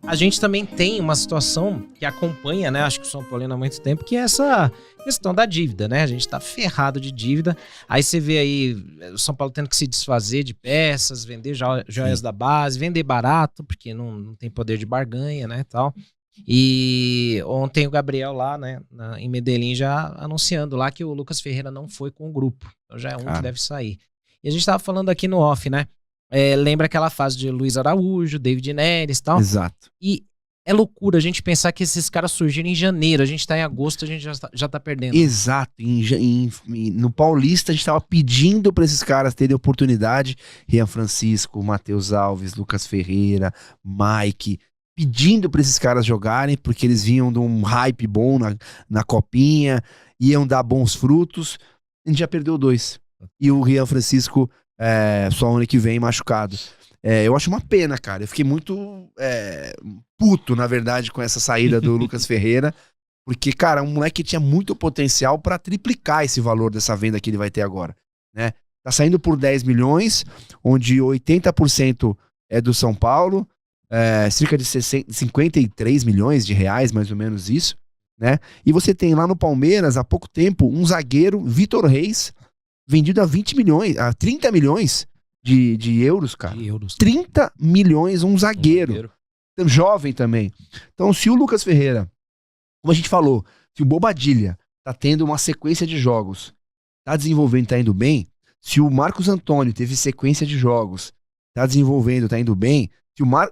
a gente também tem uma situação que acompanha, né? Acho que o São Paulino há muito tempo, que é essa questão da dívida, né? A gente tá ferrado de dívida. Aí você vê aí o São Paulo tendo que se desfazer de peças, vender joias da base, vender barato, porque não tem poder de barganha, né? Tal. E ontem o Gabriel lá, né, em Medellín, já anunciando lá que o Lucas Ferreira não foi com o grupo. Então já é um que deve sair. E a gente tava falando aqui no off, né? Lembra aquela fase de Luiz Araújo, David Neres e tal. Exato. E é loucura a gente pensar que esses caras surgiram em janeiro. A gente tá em agosto, a gente já tá perdendo. Exato. No Paulista, a gente tava pedindo pra esses caras terem oportunidade. Rian Francisco, Matheus Alves, Lucas Ferreira, Mike, pedindo pra esses caras jogarem, porque eles vinham de um hype bom na copinha, iam dar bons frutos. A gente já perdeu 2. E o Rian Francisco só ano que vem machucado. Eu acho uma pena, cara. Eu fiquei muito puto, na verdade, com essa saída do Lucas Ferreira, porque, cara, um moleque que tinha muito potencial pra triplicar esse valor dessa venda que ele vai ter agora, né? Tá saindo por 10 milhões, onde 80% é do São Paulo, cerca de 53 milhões de reais, mais ou menos isso, né? E você tem lá no Palmeiras, há pouco tempo, um zagueiro, Vitor Reis, vendido a 20 milhões, a 30 milhões de euros, cara. 30 milhões, um zagueiro. Jovem também. Então, se o Lucas Ferreira, como a gente falou, se o Bobadilla tá tendo uma sequência de jogos, tá desenvolvendo, tá indo bem, se o Marcos Antônio teve sequência de jogos, tá desenvolvendo, tá indo bem,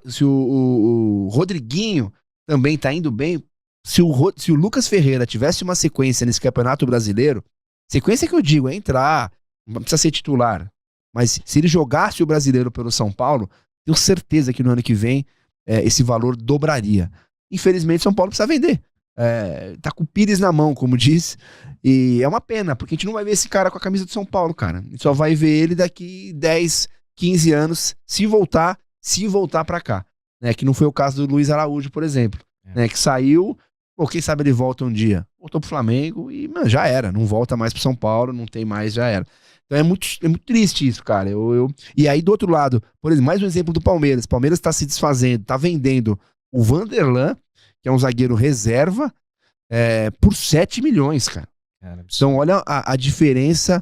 se o Rodriguinho também tá indo bem, se o Lucas Ferreira tivesse uma sequência nesse Campeonato Brasileiro, sequência que eu digo, é entrar, não precisa ser titular, mas se ele jogasse o Brasileiro pelo São Paulo, tenho certeza que no ano que vem esse valor dobraria. Infelizmente, São Paulo precisa vender. Tá com o Pires na mão, como diz, e é uma pena, porque a gente não vai ver esse cara com a camisa do São Paulo, cara. A gente só vai ver ele daqui 10, 15 anos, se voltar pra cá, né? Que não foi o caso do Luiz Araújo, por exemplo, né? Que saiu, quem sabe ele volta um dia. Voltou pro Flamengo e, mano, já era. Não volta mais pro São Paulo, não tem mais, já era. Então é muito triste isso, cara. E aí, do outro lado, por exemplo, mais um exemplo do Palmeiras. O Palmeiras tá se desfazendo, tá vendendo o Vanderlan, que é um zagueiro reserva, por 7 milhões, cara. Então, olha a diferença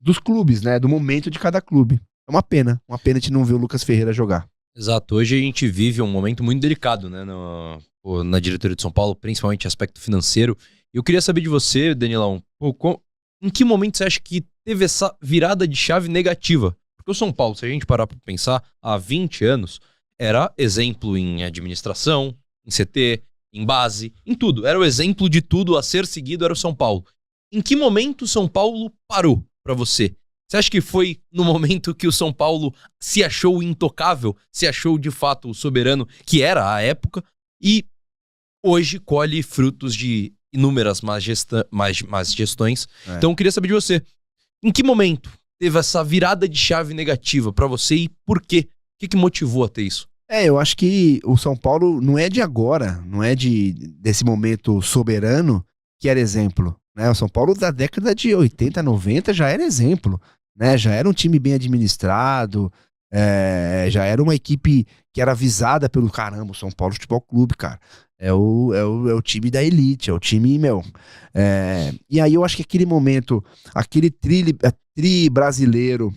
dos clubes, né? Do momento de cada clube. É uma pena a gente não ver o Lucas Ferreira jogar. Exato, hoje a gente vive um momento muito delicado, né, na diretoria de São Paulo, principalmente aspecto financeiro. E eu queria saber de você, Danilão, em que momento você acha que teve essa virada de chave negativa? Porque o São Paulo, se a gente parar para pensar, há 20 anos, era exemplo em administração, em CT, em base, em tudo. Era o exemplo de tudo a ser seguido, era o São Paulo. Em que momento o São Paulo parou para você? Você acha que foi no momento que o São Paulo se achou intocável, se achou de fato o soberano que era a época, e hoje colhe frutos de inúmeras más gestões? Então eu queria saber de você, em que momento teve essa virada de chave negativa pra você e por quê? O que motivou a ter isso? Eu acho que o São Paulo não é de agora, não é desse momento soberano que era exemplo, né? O São Paulo da década de 80, 90 já era exemplo, né? Já era um time bem administrado, já era uma equipe que era visada pelo caramba, o São Paulo Futebol Clube, cara. É o time da elite, é o time, e aí eu acho que aquele momento, aquele tri brasileiro,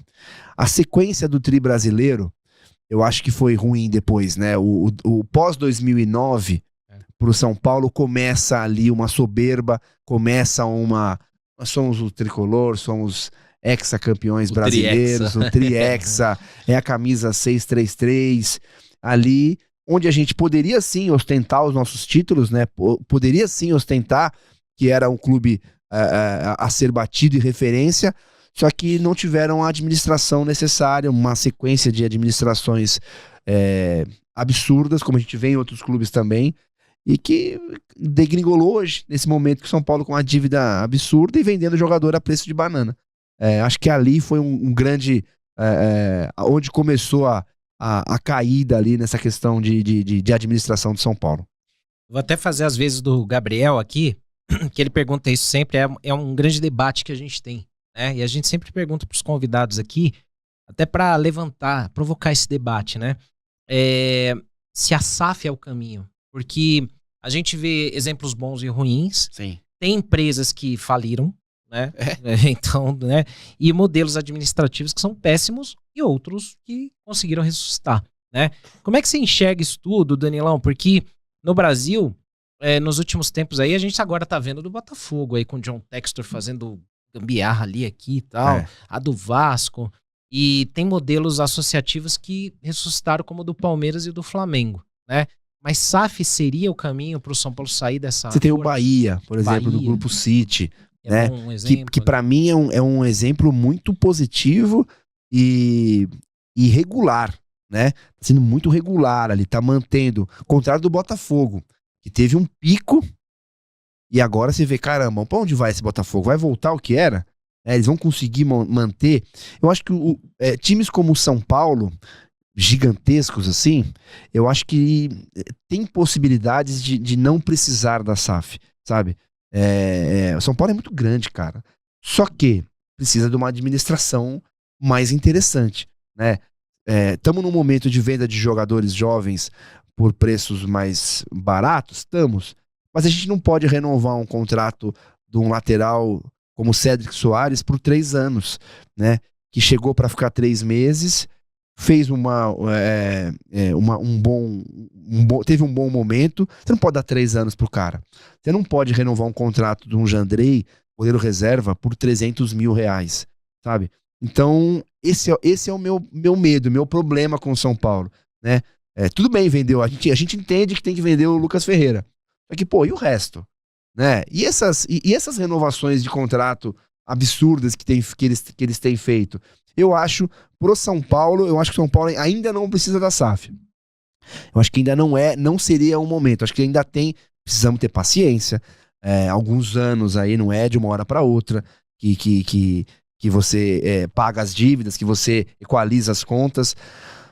a sequência do tri brasileiro, eu acho que foi ruim depois, né? O pós-2009 pro São Paulo começa ali uma soberba, nós somos o tricolor, somos hexacampeões brasileiros, o Tri-Hexa, é a camisa 633, ali onde a gente poderia sim ostentar os nossos títulos, né? Poderia sim ostentar que era um clube a ser batido e referência, só que não tiveram a administração necessária, uma sequência de administrações absurdas, como a gente vê em outros clubes também, e que degringolou hoje, nesse momento que o São Paulo com uma dívida absurda e vendendo jogador a preço de banana. Acho que ali foi um grande... onde começou a caída ali nessa questão de administração de São Paulo. Vou até fazer as vezes do Gabriel aqui, que ele pergunta isso sempre, é um grande debate que a gente tem, né? E a gente sempre pergunta para os convidados aqui, até para levantar, provocar esse debate, né? se a SAF é o caminho. Porque a gente vê exemplos bons e ruins. Sim. Tem empresas que faliram, né? Então, né? E modelos administrativos que são péssimos e outros que conseguiram ressuscitar, né? Como é que você enxerga isso tudo, Danilão? Porque no Brasil, nos últimos tempos aí, a gente agora tá vendo do Botafogo aí, com o John Textor fazendo gambiarra ali, aqui e tal, a do Vasco, e tem modelos associativos que ressuscitaram como o do Palmeiras e o do Flamengo, né? Mas SAF seria o caminho para o São Paulo sair dessa... Você tem o Bahia, por exemplo, do Grupo City, né? Um exemplo, que para mim é um exemplo muito positivo e regular, né? Tá sendo muito regular ali, tá mantendo. Contrário do Botafogo, que teve um pico e agora você vê, caramba, pra onde vai esse Botafogo? Vai voltar ao que era? Eles vão conseguir manter. Eu acho que times como o São Paulo, gigantescos assim, eu acho que tem possibilidades de não precisar da SAF, sabe? O São Paulo é muito grande, cara. Só que precisa de uma administração mais interessante, né? Estamos num momento de venda de jogadores jovens por preços mais baratos? Estamos. Mas a gente não pode renovar um contrato de um lateral como Cédric Soares por 3 anos, né? Que chegou para ficar 3 meses, fez teve um bom momento. Você não pode dar 3 anos pro cara. Você não pode renovar um contrato de um Jandrei, goleiro reserva, por 300 mil reais, sabe? Então, esse é o meu medo, meu problema com o São Paulo, né? Tudo bem, vendeu. A gente entende que tem que vender o Lucas Ferreira. Só que, pô, e o resto? Né? E essas renovações de contrato absurdas que eles têm feito? Eu acho, pro São Paulo, eu acho que o São Paulo ainda não precisa da SAF. Eu acho que ainda não seria o momento. Acho que ainda precisamos ter paciência. Alguns anos aí, não é de uma hora para outra, que você paga as dívidas, que você equaliza as contas.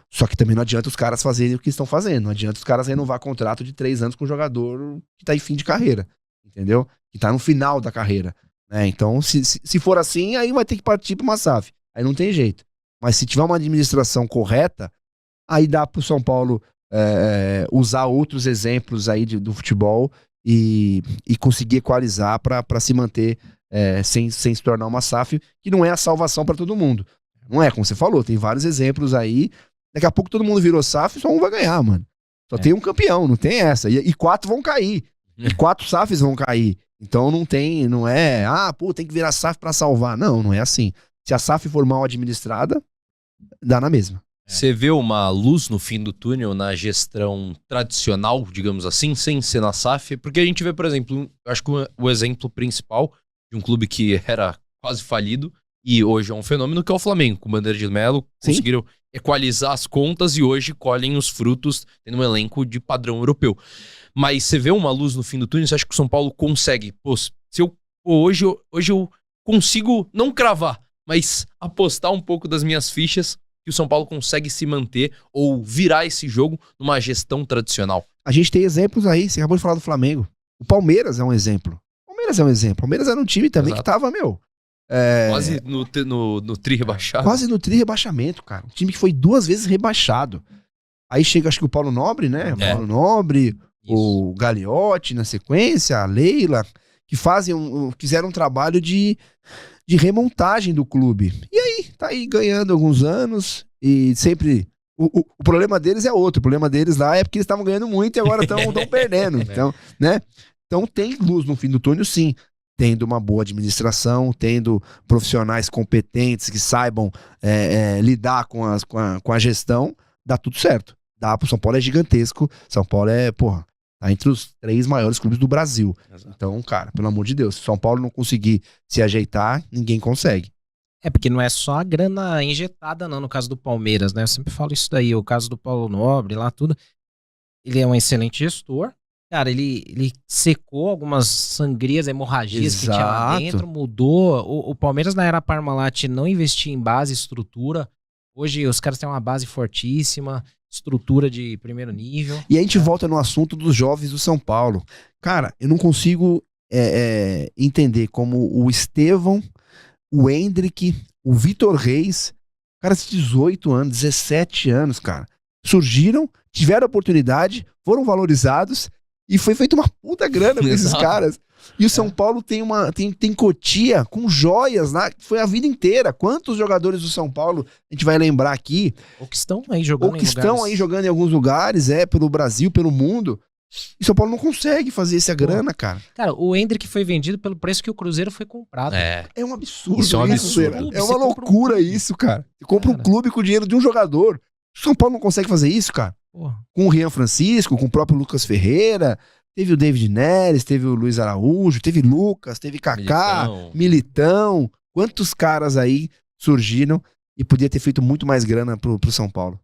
Só que também não adianta os caras fazerem o que estão fazendo. Não adianta os caras renovar contrato de 3 anos com um jogador que tá em fim de carreira. Entendeu? Que tá no final da carreira. Né? Então, se for assim, aí vai ter que partir pra uma SAF. Aí não tem jeito. Mas se tiver uma administração correta, aí dá pro São Paulo usar outros exemplos aí do futebol e conseguir equalizar pra se manter sem se tornar uma SAF, que não é a salvação pra todo mundo. Não é, como você falou, tem vários exemplos aí. Daqui a pouco todo mundo virou SAF e só um vai ganhar, mano. Só tem um campeão, não tem essa. E 4 vão cair. E 4 SAFs vão cair. Então não é, tem que virar SAF pra salvar. Não é assim. Se a SAF for mal administrada, dá na mesma. Você vê uma luz no fim do túnel na gestão tradicional, digamos assim, sem ser na SAF? Porque a gente vê, por exemplo, acho que o exemplo principal de um clube que era quase falido e hoje é um fenômeno, que é o Flamengo, com o Bandeira de Melo, conseguiram equalizar as contas e hoje colhem os frutos tendo um elenco de padrão europeu. Mas você vê uma luz no fim do túnel, você acha que o São Paulo consegue? Hoje eu consigo não cravar, mas apostar um pouco das minhas fichas que o São Paulo consegue se manter ou virar esse jogo numa gestão tradicional. A gente tem exemplos aí, você acabou de falar do Flamengo. O Palmeiras é um exemplo. O Palmeiras era um time também que tava, quase no tri rebaixado. Quase no tri rebaixamento, cara. Um time que foi 2 vezes rebaixado. Aí chega, acho que o Paulo Nobre, né? Paulo Nobre, o Gagliotti na sequência, a Leila, que fizeram um trabalho de remontagem do clube. E aí, tá aí ganhando alguns anos e sempre... O problema deles é outro. O problema deles lá é porque eles estavam ganhando muito e agora estão perdendo. Então, né? Então tem luz no fim do túnel, sim. Tendo uma boa administração, tendo profissionais competentes que saibam lidar com a gestão, dá tudo certo. O São Paulo é gigantesco. São Paulo tá entre os 3 maiores clubes do Brasil. Exato. Então, cara, pelo amor de Deus, se São Paulo não conseguir se ajeitar, ninguém consegue. Porque não é só a grana injetada, não, no caso do Palmeiras, né? Eu sempre falo isso daí, o caso do Paulo Nobre, lá tudo. Ele é um excelente gestor. Cara, ele secou algumas sangrias, hemorragias que tinha lá dentro, mudou. O Palmeiras, na era Parmalat, não investia em base, estrutura. Hoje os caras têm uma base fortíssima, estrutura de primeiro nível. E a gente volta no assunto dos jovens do São Paulo. Cara, eu não consigo entender como o Estevão, o Hendrick, o Vitor Reis, cara, 18 anos, 17 anos, cara. surgiram, tiveram oportunidade, foram valorizados e foi feita uma puta grana com esses Exato. caras. E o São Paulo tem Cotia com joias lá, foi a vida inteira. Quantos jogadores do São Paulo a gente vai lembrar aqui, Ou que estão aí jogando ou que estão aí jogando em alguns lugares, pelo Brasil, pelo mundo. E São Paulo não consegue fazer essa grana, cara. Cara, o Endrick foi vendido pelo preço que o Cruzeiro foi comprado. É. É um absurdo Isso é um absurdo. Vera. É Você uma compra um loucura clube. isso, cara. Você compra um Cara. clube com o dinheiro de um jogador. O São Paulo não consegue fazer isso, cara. Porra. Com o Rian Francisco, com o próprio Lucas Ferreira, teve o David Neres, teve o Luiz Araújo, teve Lucas, teve Kaká, Militão. Quantos caras aí surgiram e podia ter feito muito mais grana pro São Paulo.